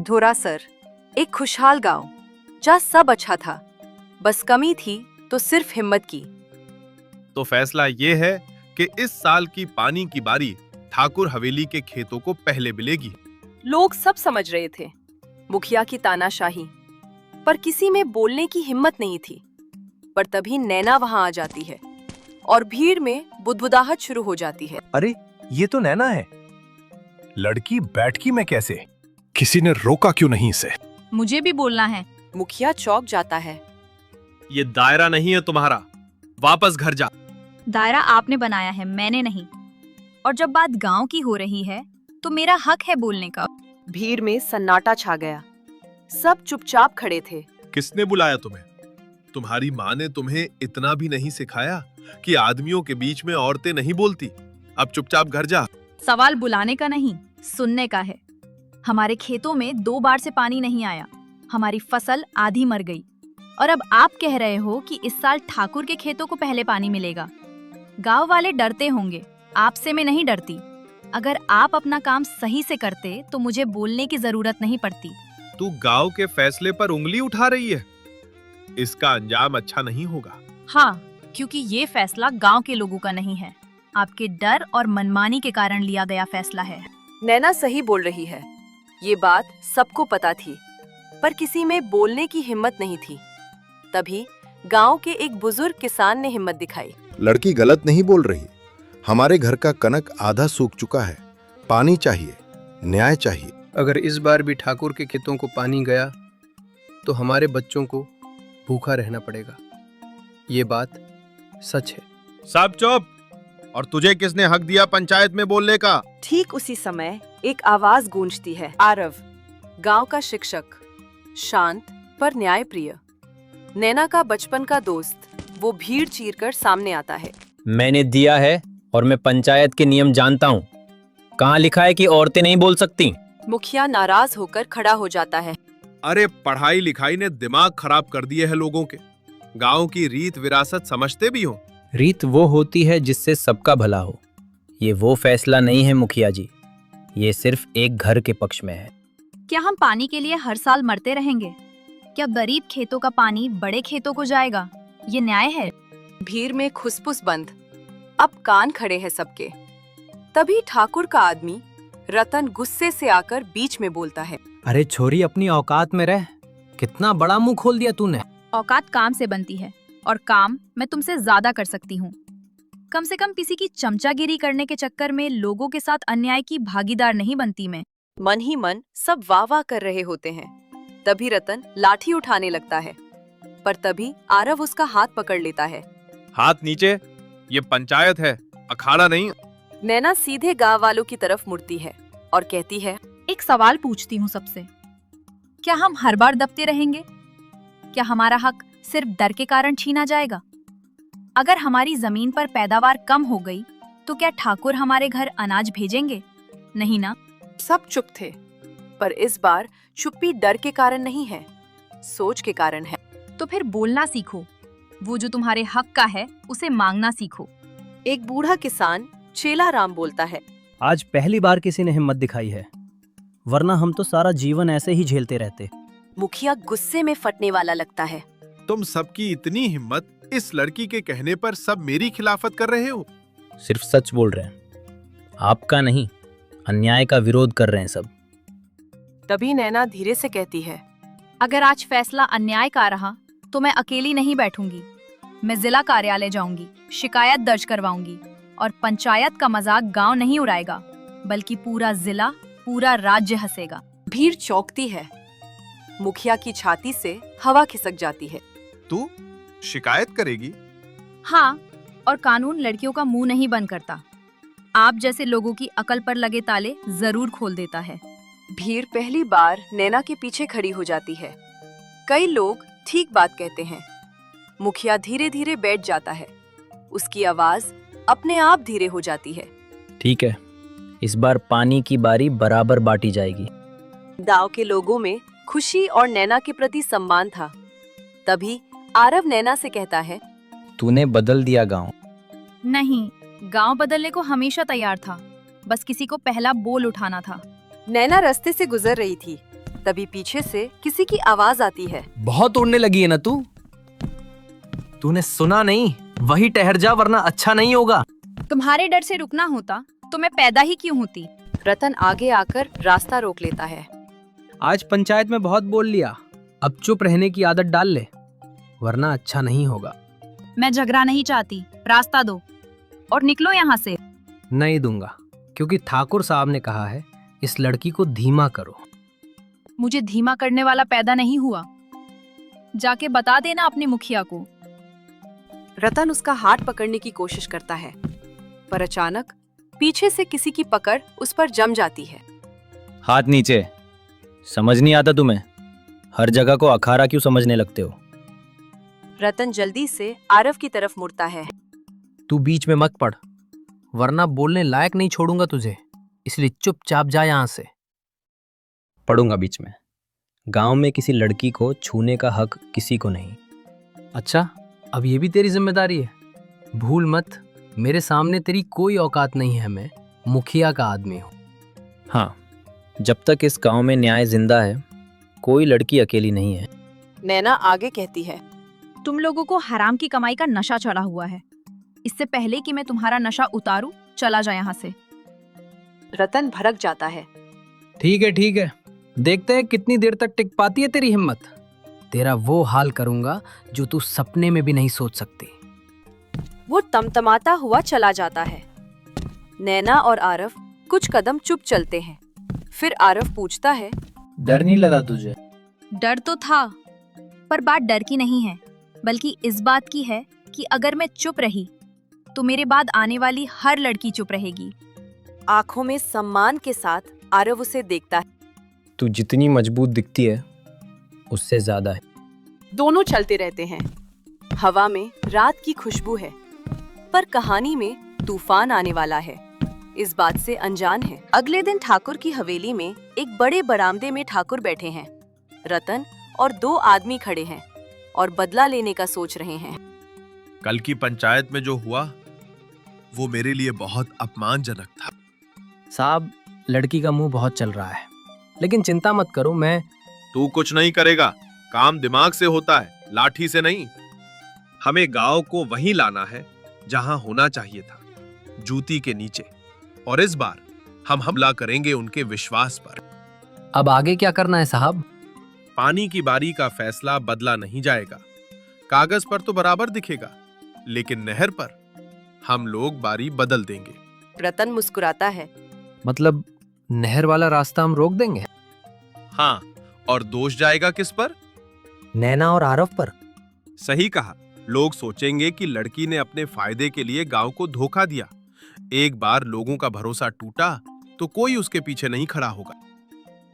धोरासर, एक खुशहाल गांव जहाँ सब अच्छा था, बस कमी थी तो सिर्फ हिम्मत की। तो फैसला ये है कि इस साल की पानी की बारी ठाकुर हवेली के खेतों को पहले मिलेगी। लोग सब समझ रहे थे मुखिया की तानाशाही, पर किसी में बोलने की हिम्मत नहीं थी। पर तभी नैना वहां आ जाती है और भीड़ में बुदबुदाहट शुरू हो जाती है। अरे ये तो नैना है। लड़की बैठकी में कैसे? किसी ने रोका क्यों नहीं इसे? मुझे भी बोलना है। मुखिया चौंक जाता है। ये दायरा नहीं है तुम्हारा, वापस घर जा। दायरा आपने बनाया है, मैंने नहीं। और जब बात गांव की हो रही है तो मेरा हक है बोलने का। भीड़ में सन्नाटा छा गया, सब चुपचाप खड़े थे। किसने बुलाया तुम्हें? तुम्हारी माँ ने तुम्हें इतना भी नहीं सिखाया कि आदमियों के बीच में औरतें नहीं बोलती? अब चुपचाप घर जा। सवाल बुलाने का नहीं, सुनने का है। हमारे खेतों में 2 बार से पानी नहीं आया, हमारी फसल आधी मर गई, और अब आप कह रहे हो कि इस साल ठाकुर के खेतों को पहले पानी मिलेगा। गांव वाले डरते होंगे, आपसे मैं नहीं डरती। अगर आप अपना काम सही से करते तो मुझे बोलने की जरूरत नहीं पड़ती। तू गांव के फैसले पर उंगली उठा रही है, इसका अंजाम अच्छा नहीं होगा। हाँ, क्योंकि ये फैसला गांव के लोगों का नहीं है, आपके डर और मनमानी के कारण लिया गया फैसला है। नैना सही बोल रही है, ये बात सबको पता थी, पर किसी में बोलने की हिम्मत नहीं थी। तभी गांव के एक बुजुर्ग किसान ने हिम्मत दिखाई। लड़की गलत नहीं बोल रही। हमारे घर का कनक आधा सूख चुका है। पानी चाहिए, न्याय चाहिए। अगर इस बार भी ठाकुर के खेतों को पानी गया तो हमारे बच्चों को भूखा रहना पड़ेगा। ये बात सच है। सब चुप। और तुझे किसने हक दिया पंचायत में बोलने का? ठीक उसी समय एक आवाज गूंजती है। आरव, गांव का शिक्षक, शांत पर न्यायप्रिय, नैना का बचपन का दोस्त, वो भीड़ चीरकर सामने आता है। मैंने दिया है और मैं पंचायत के नियम जानता हूँ। कहाँ लिखा है कि औरतें नहीं बोल सकती? मुखिया नाराज होकर खड़ा हो जाता है। अरे पढ़ाई लिखाई ने दिमाग खराब कर दिए हैं लोगों के। गांव की रीत विरासत समझते भी हो? रीत वो होती है जिससे सबका भला हो। ये वो फैसला नहीं है मुखिया जी, ये सिर्फ एक घर के पक्ष में है। क्या हम पानी के लिए हर साल मरते रहेंगे? क्या गरीब खेतों का पानी बड़े खेतों को जाएगा? ये न्याय है? भीड़ में खुसफुस बंद, अब कान खड़े हैं सबके। तभी ठाकुर का आदमी रतन गुस्से से आकर बीच में बोलता है। अरे छोरी, अपनी औकात में रह। कितना बड़ा मुंह खोल दिया तूने। औकात काम से बनती है और काम मैं तुमसे ज्यादा कर सकती हूँ। कम से कम किसी की चमचागिरी करने के चक्कर में लोगों के साथ अन्याय की भागीदार नहीं बनती मैं। मन ही मन सब वाह वाह कर रहे होते हैं। तभी रतन लाठी उठाने लगता है, पर तभी आरव उसका हाथ पकड़ लेता है। हाथ नीचे, ये पंचायत है, अखाड़ा नहीं। नैना सीधे गांव वालों की तरफ मुड़ती है और कहती है, एक सवाल पूछती हूँ सबसे, क्या हम हर बार दबते रहेंगे? क्या हमारा हक सिर्फ डर के कारण छीना जाएगा? अगर हमारी जमीन पर पैदावार कम हो गई तो क्या ठाकुर हमारे घर अनाज भेजेंगे? नहीं ना। सब चुप थे, पर इस बार चुप्पी डर के कारण नहीं है, सोच के कारण है। तो फिर बोलना सीखो, वो जो तुम्हारे हक का है उसे मांगना सीखो। एक बूढ़ा किसान चेला राम बोलता है। आज पहली बार किसी ने हिम्मत दिखाई है, वरना हम तो सारा जीवन ऐसे ही झेलते रहते। मुखिया गुस्से में फटने वाला लगता है। तुम सबकी इतनी हिम्मत, इस लड़की के कहने पर सब मेरी खिलाफत कर रहे हो? सिर्फ सच बोल रहे हैं, आपका नहीं, अन्याय का विरोध कर रहे हैं सब। तभी नैना धीरे से कहती है, अगर आज फैसला अन्याय का रहा तो मैं अकेली नहीं बैठूंगी। मैं जिला कार्यालय जाऊंगी, शिकायत दर्ज करवाऊंगी, और पंचायत का मजाक गांव नहीं उड़ाएगा, बल्कि पूरा जिला, पूरा राज्य हंसेगा। भीड़ चौंकती है। मुखिया की छाती से हवा खिसक जाती है। तू शिकायत करेगी? हाँ, और कानून लड़कियों का मुंह नहीं बंद करता। आप जैसे लोगों की अकल पर लगे ताले जरूर खोल देता है। भीड़ पहली बार नैना के पीछे खड़ी हो जाती है। कई लोग ठीक बात कहते हैं। मुखिया धीरे धीरे बैठ जाता है, उसकी आवाज अपने आप धीरे हो जाती है। ठीक है, इस बार पानी की बारी बराबर बांटी जाएगी। गांव के लोगों में खुशी और नैना के प्रति सम्मान था। तभी आरव नैना से कहता है, तूने बदल दिया गांव। नहीं, गांव बदलने को हमेशा तैयार था, बस किसी को पहला बोल उठाना था। नैना रास्ते से गुजर रही थी। तभी पीछे से किसी की आवाज आती है। बहुत उड़ने लगी है ना तू? तूने सुना नहीं? वही ठहर जा वरना अच्छा नहीं होगा। तुम्हारे डर से रुकना होता तो मैं पैदा ही क्यों होती। रतन आगे आकर रास्ता रोक लेता है। आज पंचायत में बहुत बोल लिया, अब चुप रहने की आदत डाल ले, वरना अच्छा नहीं होगा। मैं झगड़ा नहीं चाहती, रास्ता दो और निकलो यहाँ से। नहीं दूंगा, क्योंकि ठाकुर साहब ने कहा है इस लड़की को धीमा करो। मुझे धीमा करने वाला पैदा नहीं हुआ, जाके बता देना अपने मुखिया को। रतन उसका हाथ पकड़ने की कोशिश करता है, पर अचानक पीछे से किसी की पकड़ उस पर जम जाती है। हाथ नीचे। समझ नहीं आता तुम्हें? हर जगह को अखाड़ा क्यों समझने लगते हो? रतन जल्दी से आरव की तरफ मुड़ता है। तू बीच में मत पड़, वरना बोलने लायक नहीं छोड़ूंगा तुझे, इसलिए चुपचाप जा यहाँ से। पढ़ूंगा बीच में। गांव में किसी लड़की को छूने का हक किसी को नहीं। अच्छा, अब ये भी तेरी जिम्मेदारी है। भूल मत, मेरे सामने तेरी कोई औकात नहीं है, मैं मुखिया का आदमी हूँ। हाँ, जब तक इस गांव में न्याय जिंदा है, कोई लड़की अकेली नहीं है। नैना आगे कहती है। तुम लोगों को हराम की कमाई का नशा चढ़ा हुआ है। इससे पहले कि मैं तुम्हारा नशा उतारूं, चला जा यहाँ से। रतन भड़क जाता है। ठीक है, देखते हैं कितनी देर तक टिक पाती है तेरी हिम्मत। तेरा वो हाल करूंगा जो तू सपने में भी नहीं सोच सकती। वो तमतमाता हुआ चला जाता है। नैना और आरव कुछ कदम चुप चलते हैं। फिर आरव पूछता है, डर नहीं लगा तुझे? डर तो था, पर बात डर की नहीं है, बल्कि इस बात की है कि अगर मैं चुप रही तो मेरे बाद आने वाली हर लड़की चुप रहेगी। आंखों में सम्मान के साथ आरव उसे देखता है। तू जितनी मजबूत दिखती है, उससे ज्यादा है। दोनों चलते रहते हैं। हवा में रात की खुशबू है, पर कहानी में तूफान आने वाला है, इस बात से अनजान है। अगले दिन ठाकुर की हवेली में एक बड़े बरामदे में ठाकुर बैठे हैं। रतन और 2 आदमी खड़े हैं और बदला लेने का सोच रहे हैं। कल की पंचायत में जो हुआ वो मेरे लिए बहुत अपमानजनक था। साहब, लड़की का मुंह बहुत चल रहा है, लेकिन चिंता मत करो, मैं। तू कुछ नहीं करेगा, काम दिमाग से होता है, लाठी से नहीं। हमें गांव को वहीं लाना है जहां होना चाहिए था, जूती के नीचे। और इस बार हम हमला करेंगे उनके विश्वास पर। अब आगे क्या करना है साहब? पानी की बारी का फैसला बदला नहीं जाएगा। कागज पर तो बराबर दिखेगा, लेकिन नहर पर हम लोग बारी बदल देंगे। रतन मुस्कुराता है। मतलब नहर वाला रास्ता हम रोक देंगे? हाँ, और दोष जाएगा किस पर? नैना और आरव पर। सही कहा। लोग सोचेंगे कि लड़की ने अपने फायदे के लिए गांव को धोखा दिया। एक बार लोगों का भरोसा टूटा तो कोई उसके पीछे नहीं खड़ा होगा।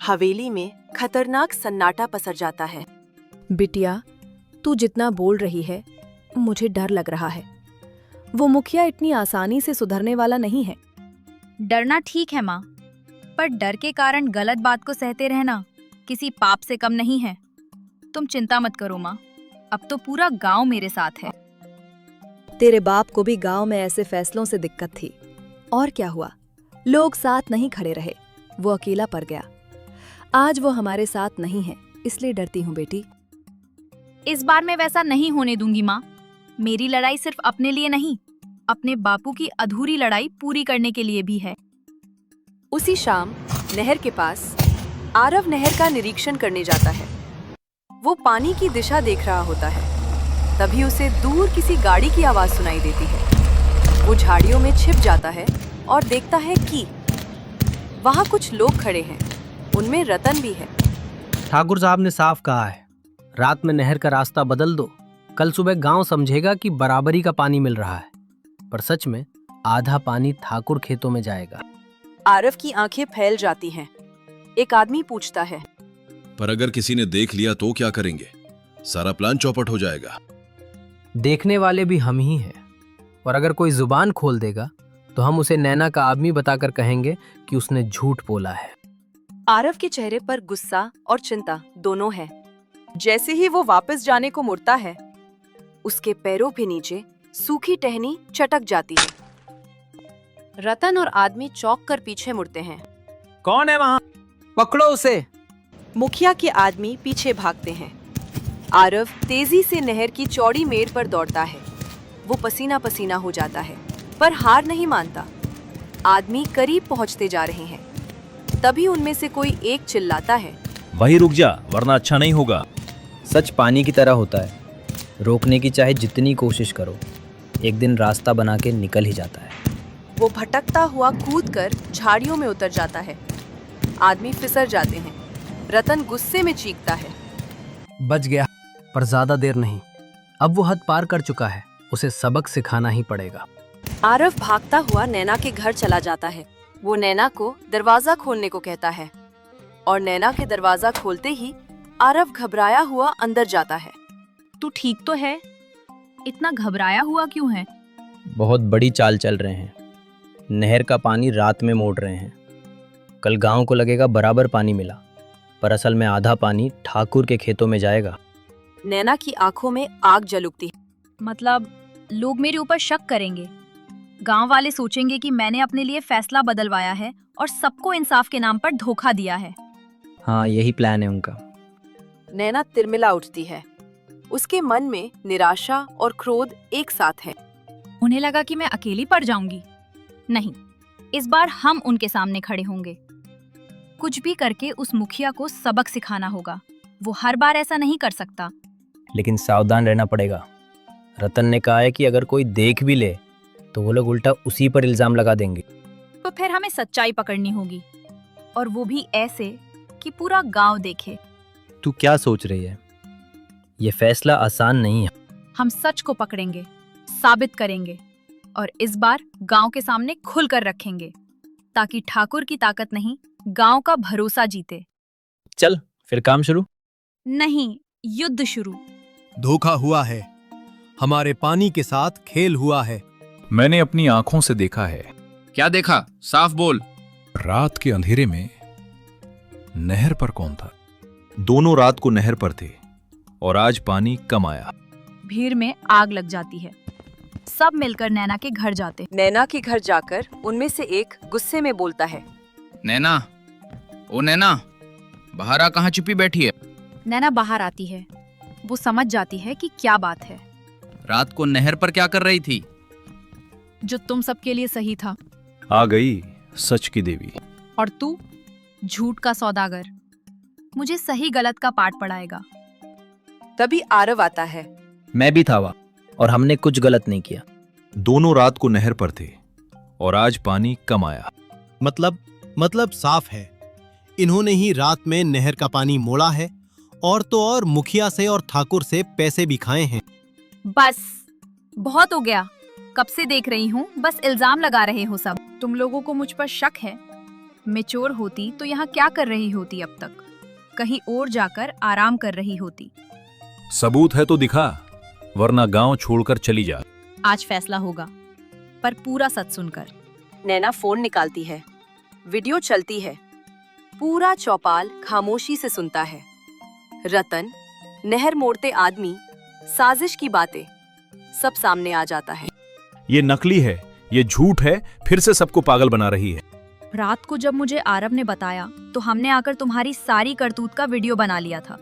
हवेली में खतरनाक सन्नाटा पसर जाता है। बिटिया, तू जितना बोल रही है, मुझे डर लग रहा है। वो मुखिया इतनी आसानी से सुधरने वाला नहीं है। डरना ठीक है माँ, पर डर के कारण गलत बात को सहते रहना किसी पाप से कम नहीं है। तुम चिंता मत करो माँ, अब तो पूरा गांव मेरे साथ है। तेरे बाप को भी गांव में ऐसे फैसलों से दिक्कत थी, और क्या हुआ? लोग साथ नहीं खड़े रहे, वो अकेला पड़ गया। आज वो हमारे साथ नहीं है, इसलिए डरती हूँ बेटी। इस बार मैं वैसा नहीं होने दूंगी माँ। मेरी लड़ाई सिर्फ अपने लिए नहीं, अपने बापू की अधूरी लड़ाई पूरी करने के लिए भी है। उसी शाम नहर के पास आरव नहर का निरीक्षण करने जाता है। वो पानी की दिशा देख रहा होता है, तभी उसे दूर किसी गाड़ी की आवाज सुनाई देती है। वो झाड़ियों में छिप जाता है और देखता है कि वहाँ कुछ लोग खड़े हैं, उनमें रतन भी है। ठाकुर साहब ने साफ कहा है, रात में नहर का रास्ता बदल दो। कल सुबह गांव समझेगा कि बराबरी का पानी मिल रहा है, पर सच में आधा पानी ठाकुर खेतों में जाएगा। आरव की आंखें फैल जाती हैं। एक आदमी पूछता है, पर अगर किसी ने देख लिया तो क्या करेंगे? सारा प्लान चौपट हो जाएगा। देखने वाले भी हम ही हैं, और अगर कोई जुबान खोल देगा तो हम उसे नैना का आदमी बताकर कहेंगे कि उसने झूठ बोला है। आरव के चेहरे पर गुस्सा और चिंता दोनों है। जैसे ही वो वापस जाने को मुड़ता है, उसके पैरों के नीचे सूखी टहनी चटक जाती है। रतन और आदमी चौंक कर पीछे मुड़ते हैं। कौन है वहाँ? पकड़ो उसे। मुखिया के आदमी पीछे भागते हैं। आरव तेजी से नहर की चौड़ी मेड़ पर दौड़ता है। वो पसीना पसीना हो जाता है, पर हार नहीं मानता। आदमी करीब पहुंचते जा रहे हैं। तभी उनमें से कोई एक चिल्लाता है, वहीं रुक जा वरना अच्छा नहीं होगा। सच पानी की तरह होता है, रोकने की चाहे जितनी कोशिश करो, एक दिन रास्ता बना के निकल ही जाता है। वो भटकता हुआ कूदकर झाड़ियों में उतर जाता है। आदमी फिसल जाते हैं। रतन गुस्से में चीखता है, बच गया, पर ज्यादा देर नहीं। अब वो हद पार कर चुका है, उसे सबक सिखाना ही पड़ेगा। आरव भागता हुआ नैना के घर चला जाता है। वो नैना को दरवाजा खोलने को कहता है और नैना के दरवाजा खोलते ही आरव घबराया हुआ अंदर जाता है। तू ठीक तो है? इतना घबराया हुआ क्यों है? बहुत बड़ी चाल चल रहे हैं। नहर का पानी रात में मोड़ रहे हैं। कल गांव को लगेगा बराबर पानी मिला, पर असल में आधा पानी ठाकुर के खेतों में जाएगा। नैना की आंखों में आग जल उठती है। मतलब लोग मेरे ऊपर शक करेंगे। गांव वाले सोचेंगे कि मैंने अपने लिए फैसला बदलवाया है और सबको इंसाफ के नाम पर धोखा दिया है। हाँ, यही प्लान है उनका। नैना तिरमिला उठती है। उसके मन में निराशा और क्रोध एक साथ है। उन्हें लगा कि मैं अकेली पड़ जाऊंगी। नहीं, इस बार हम उनके सामने खड़े होंगे। कुछ भी करके उस मुखिया को सबक सिखाना होगा। वो हर बार ऐसा नहीं कर सकता। लेकिन सावधान रहना पड़ेगा। रतन ने कहा है कि अगर कोई देख भी ले तो वो लोग उल्टा उसी पर इल्जाम लगा देंगे। तो फिर हमें सच्चाई पकड़नी होगी, और वो भी ऐसे कि पूरा गांव देखे। तू क्या सोच रही है? ये फैसला आसान नहीं है। हम सच को पकड़ेंगे, साबित करेंगे, और इस बार गांव के सामने खुलकर रखेंगे, ताकि ठाकुर की ताकत नहीं, गांव का भरोसा जीते। चल फिर काम शुरू। नहीं, युद्ध शुरू। धोखा हुआ है, हमारे पानी के साथ खेल हुआ है। मैंने अपनी आंखों से देखा है। क्या देखा? साफ बोल। रात के अंधेरे में नहर पर कौन था? दोनों रात को नहर पर थे और आज पानी कम आया। भीड़ में आग लग जाती है। सब मिलकर नैना के घर जाते। नैना के घर जाकर उनमें से एक गुस्से में बोलता है, नैना, ओ नैना, बाहर आ, कहाँ छुपी बैठी है? नैना बाहर आती है। वो समझ जाती है कि क्या बात है। रात को नहर पर क्या कर रही थी? जो तुम सबके लिए सही था। आ गई सच की देवी। और तू झूठ का सौदागर। मुझे सही गलत का पाठ पढ़ाएगा। तभी आरव आता है। मैं भी था वहाँ, और हमने कुछ गलत नहीं किया। दोनों रात को नहर पर थे और आज पानी कम आया। मतलब साफ है, इन्होंने ही रात में नहर का पानी मोड़ा है, और तो और मुखिया से और ठाकुर से पैसे भी खाए हैं। बस बहुत हो गया। कब से देख रही हूँ, बस इल्जाम लगा रहे हो सब। तुम लोगों को मुझ पर शक है। मैच्योर होती तो यहाँ क्या कर रही होती अब तक? कहीं और जाकर आराम कर रही होती। सबूत है तो दिखा, वरना गांव छोड़कर चली जा। आज फैसला होगा, पर पूरा सच सुनकर। नैना फोन निकालती है। वीडियो चलती है। पूरा चौपाल खामोशी से सुनता है। रतन, नहर मोड़ते आदमी, साजिश की बातें, सब सामने आ जाता है। ये नकली है, ये झूठ है, फिर से सबको पागल बना रही है। रात को जब मुझे आरव ने बताया तो हमने आकर तुम्हारी सारी करतूत का वीडियो बना लिया था।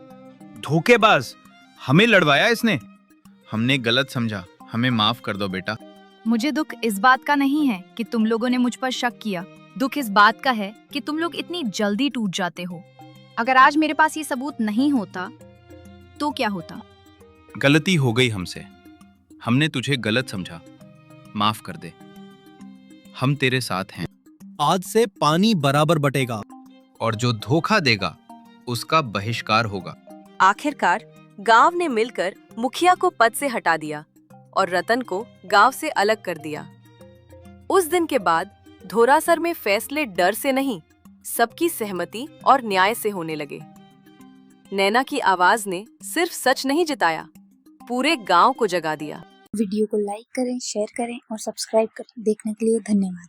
धोखेबाज, हमें लड़वाया इसने। हमने गलत समझा, हमें माफ कर दो बेटा। मुझे दुख इस बात का नहीं है कि तुम लोगों ने मुझ पर शक किया। दुख इस बात का है कि तुम लोग इतनी जल्दी टूट जाते हो। अगर आज मेरे पास ये सबूत नहीं होता तो क्या होता? गलती हो गई हमसे, हमने तुझे गलत समझा, माफ कर दे। हम तेरे साथ हैं। आज से पानी बराबर बटेगा, और जो धोखा देगा उसका बहिष्कार होगा। आखिरकार गांव ने मिलकर मुखिया को पद से हटा दिया और रतन को गांव से अलग कर दिया। उस दिन के बाद धोरासर में फैसले डर से नहीं, सबकी सहमति और न्याय से होने लगे। नैना की आवाज ने सिर्फ सच नहीं जिताया, पूरे गांव को जगा दिया। वीडियो को लाइक करें, शेयर करें और सब्सक्राइब करें। देखने के लिए धन्यवाद।